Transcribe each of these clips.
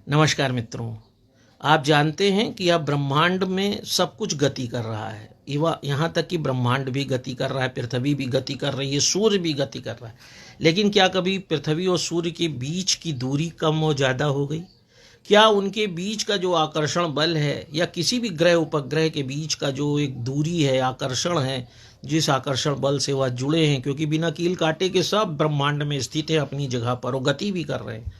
नमस्कार मित्रों, आप जानते हैं कि अब ब्रह्मांड में सब कुछ गति कर रहा है। यहाँ तक कि ब्रह्मांड भी गति कर रहा है, पृथ्वी भी गति कर रही है, सूर्य भी गति कर रहा है। लेकिन क्या कभी पृथ्वी और सूर्य के बीच की दूरी कम और ज़्यादा हो गई? क्या उनके बीच का जो आकर्षण बल है या किसी भी ग्रह उपग्रह के बीच का जो एक दूरी है, आकर्षण है, जिस आकर्षण बल से वह जुड़े हैं, क्योंकि बिना कील काटे के सब ब्रह्मांड में स्थित है अपनी जगह पर और गति भी कर रहे हैं,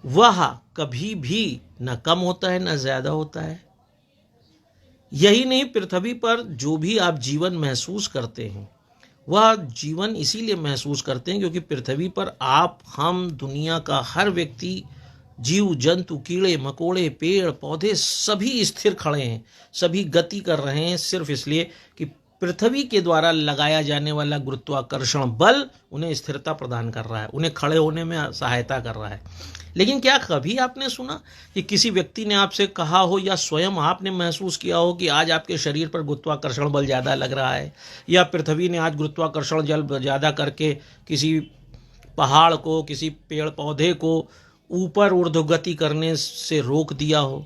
वह कभी भी न कम होता है न ज्यादा होता है। यही नहीं, पृथ्वी पर जो भी आप जीवन महसूस करते हैं वह जीवन इसीलिए महसूस करते हैं क्योंकि पृथ्वी पर आप, हम, दुनिया का हर व्यक्ति, जीव जंतु, कीड़े मकोड़े, पेड़ पौधे सभी स्थिर खड़े हैं, सभी गति कर रहे हैं, सिर्फ इसलिए कि पृथ्वी के द्वारा लगाया जाने वाला गुरुत्वाकर्षण बल उन्हें स्थिरता प्रदान कर रहा है, उन्हें खड़े होने में सहायता कर रहा है। लेकिन क्या कभी आपने सुना कि किसी व्यक्ति ने आपसे कहा हो या स्वयं आपने महसूस किया हो कि आज आपके शरीर पर गुरुत्वाकर्षण बल ज़्यादा लग रहा है, या पृथ्वी ने आज गुरुत्वाकर्षण बल ज़्यादा करके किसी पहाड़ को, किसी पेड़ पौधे को ऊपर ऊर्ध्वगति करने से रोक दिया हो?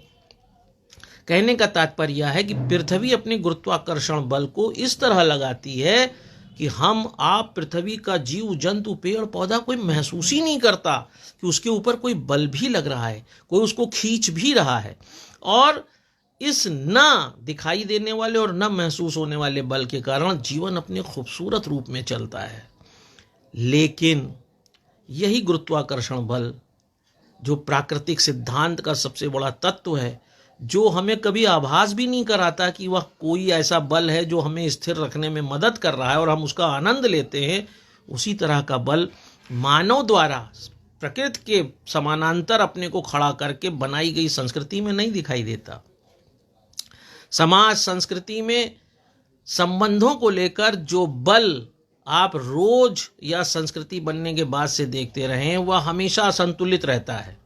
कहने का तात्पर्य यह है कि पृथ्वी अपने गुरुत्वाकर्षण बल को इस तरह लगाती है कि हम, आप, पृथ्वी का जीव जंतु, पेड़ पौधा कोई महसूस ही नहीं करता कि उसके ऊपर कोई बल भी लग रहा है, कोई उसको खींच भी रहा है। और इस न दिखाई देने वाले और न महसूस होने वाले बल के कारण जीवन अपने खूबसूरत रूप में चलता है। लेकिन यही गुरुत्वाकर्षण बल, जो प्राकृतिक सिद्धांत का सबसे बड़ा तत्व है, जो हमें कभी आभास भी नहीं कराता कि वह कोई ऐसा बल है जो हमें स्थिर रखने में मदद कर रहा है और हम उसका आनंद लेते हैं, उसी तरह का बल मानव द्वारा प्रकृति के समानांतर अपने को खड़ा करके बनाई गई संस्कृति में नहीं दिखाई देता। समाज संस्कृति में संबंधों को लेकर जो बल आप रोज या संस्कृति बनने के बाद से देखते रहे हैं, वह हमेशा असंतुलित रहता है।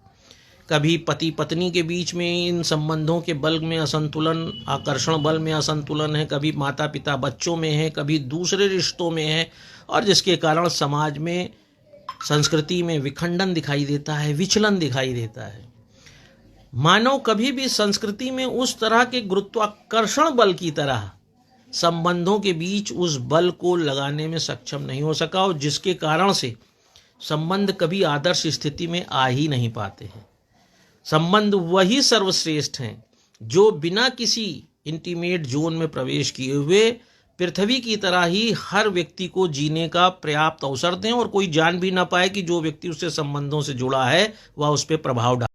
कभी पति पत्नी के बीच में इन संबंधों के बल में असंतुलन, आकर्षण बल में असंतुलन है, कभी माता पिता बच्चों में है, कभी दूसरे रिश्तों में है, और जिसके कारण समाज में, संस्कृति में विखंडन दिखाई देता है, विचलन दिखाई देता है। मानव कभी भी संस्कृति में उस तरह के गुरुत्वाकर्षण बल की तरह संबंधों के बीच उस बल को लगाने में सक्षम नहीं हो सका, और जिसके कारण से संबंध कभी आदर्श स्थिति में आ ही नहीं पाते हैं। संबंध वही सर्वश्रेष्ठ हैं जो बिना किसी इंटीमेट जोन में प्रवेश किए हुए पृथ्वी की तरह ही हर व्यक्ति को जीने का पर्याप्त अवसर दें और कोई जान भी ना पाए कि जो व्यक्ति उससे संबंधों से जुड़ा है वह उस पर प्रभाव डाले।